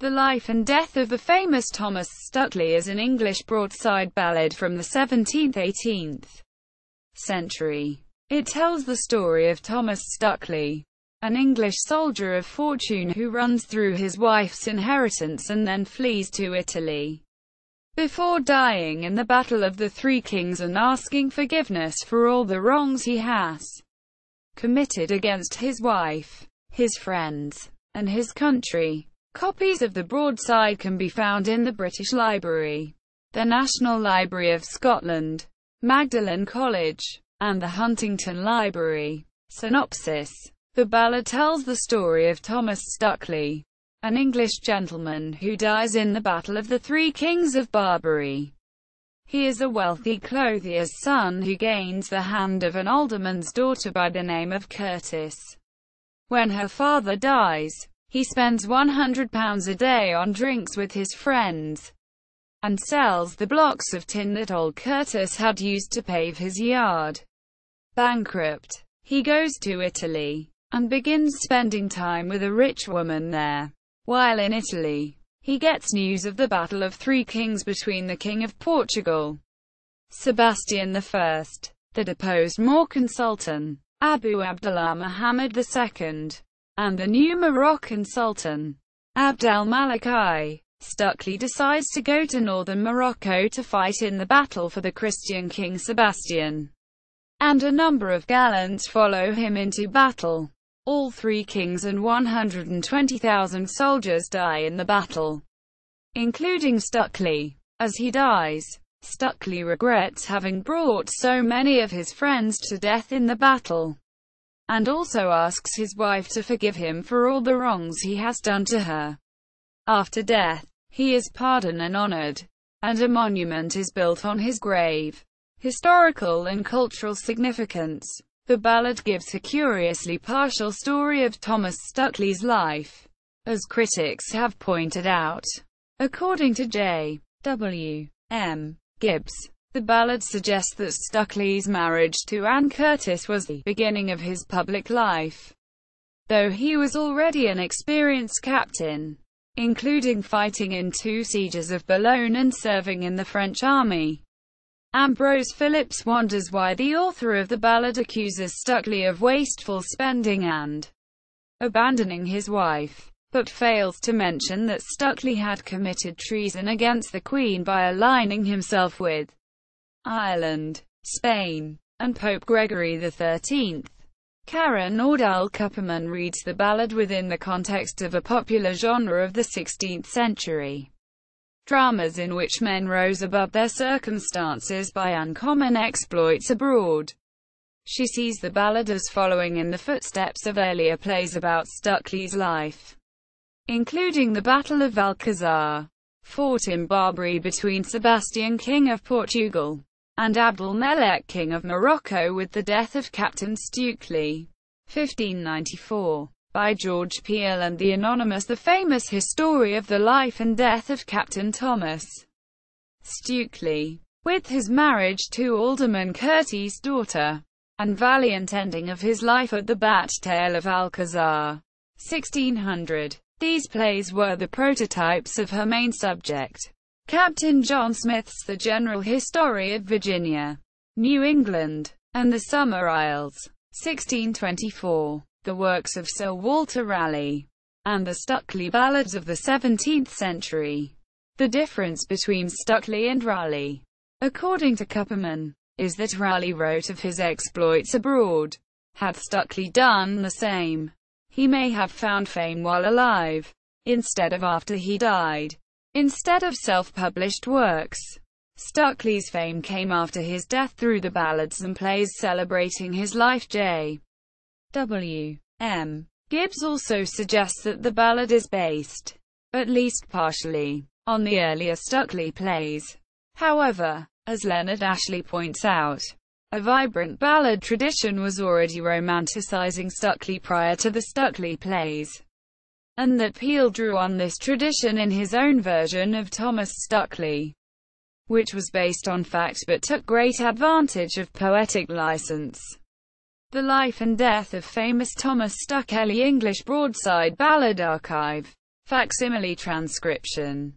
The Life and Death of the Famous Thomas Stukely is an English broadside ballad from the 17th–18th century. It tells the story of Thomas Stukely, an English soldier of fortune who runs through his wife's inheritance and then flees to Italy, before dying in the Battle of the Three Kings and asking forgiveness for all the wrongs he has committed against his wife, his friends, and his country. Copies of the broadside can be found in the British Library, the National Library of Scotland, Magdelene College, and the Huntington Library. Synopsis. The ballad tells the story of Thomas Stukely, an English gentleman who dies in the Battle of the Three Kings of Barbary. He is a wealthy clothier's son who gains the hand of an alderman's daughter by the name of Curtis. When her father dies, he spends £100 a day on drinks with his friends, and sells the blocks of tin that old Curtis had used to pave his yard. Bankrupt, he goes to Italy, and begins spending time with a rich woman there. While in Italy, he gets news of the Battle of Three Kings between the King of Portugal, Sebastian I, the deposed Moroccan Sultan, Abu Abdullah Muhammad II, and the new Moroccan Sultan, Abd al-Malik I. Stukely decides to go to northern Morocco to fight in the battle for the Christian King Sebastian, and a number of gallants follow him into battle. All three kings and 120,000 soldiers die in the battle, including Stukely. As he dies, Stukely regrets having brought so many of his friends to death in the battle, and also asks his wife to forgive him for all the wrongs he has done to her. After death, he is pardoned and honored, and a monument is built on his grave. Historical and cultural significance. The ballad gives a curiously partial story of Thomas Stukely's life, as critics have pointed out. According to J. W. M. Gibbs, the ballad suggests that Stukely's marriage to Anne Curtis was the beginning of his public life, though he was already an experienced captain, including fighting in 2 sieges of Boulogne and serving in the French army. Ambrose Phillips wonders why the author of the ballad accuses Stukely of wasteful spending and abandoning his wife, but fails to mention that Stukely had committed treason against the Queen by aligning himself with Ireland, Spain, and Pope Gregory XIII. Karen Ordell-Kupperman reads the ballad within the context of a popular genre of the 16th century. Dramas in which men rose above their circumstances by uncommon exploits abroad. She sees the ballad as following in the footsteps of earlier plays about Stukely's life, including the Battle of Alcazar, fought in Barbary between Sebastian, King of Portugal, and Abdul-Melek, King of Morocco, with the death of Captain Stukely, 1594. By George Peele and the Anonymous. The famous history of the life and death of Captain Thomas Stukely, with his marriage to Alderman Curtis' daughter, and valiant ending of his life at the Battle of Alcazar, 1600. These plays were the prototypes of her main subject, Captain John Smith's The General History of Virginia, New England, and the Summer Isles, 1624. The works of Sir Walter Raleigh, and the Stukely ballads of the 17th century. The difference between Stukely and Raleigh, according to Kupperman, is that Raleigh wrote of his exploits abroad. Had Stukely done the same, he may have found fame while alive, instead of after he died. Instead of self-published works, Stukely's fame came after his death through the ballads and plays celebrating his life. J. W. M. Gibbs also suggests that the ballad is based, at least partially, on the earlier Stukely plays. However, as Leonard Ashley points out, a vibrant ballad tradition was already romanticizing Stukely prior to the Stukely plays, and that Peele drew on this tradition in his own version of Thomas Stukely, which was based on fact but took great advantage of poetic license. The Life and Death of Famous Thomas Stukely, English Broadside Ballad Archive. Facsimile transcription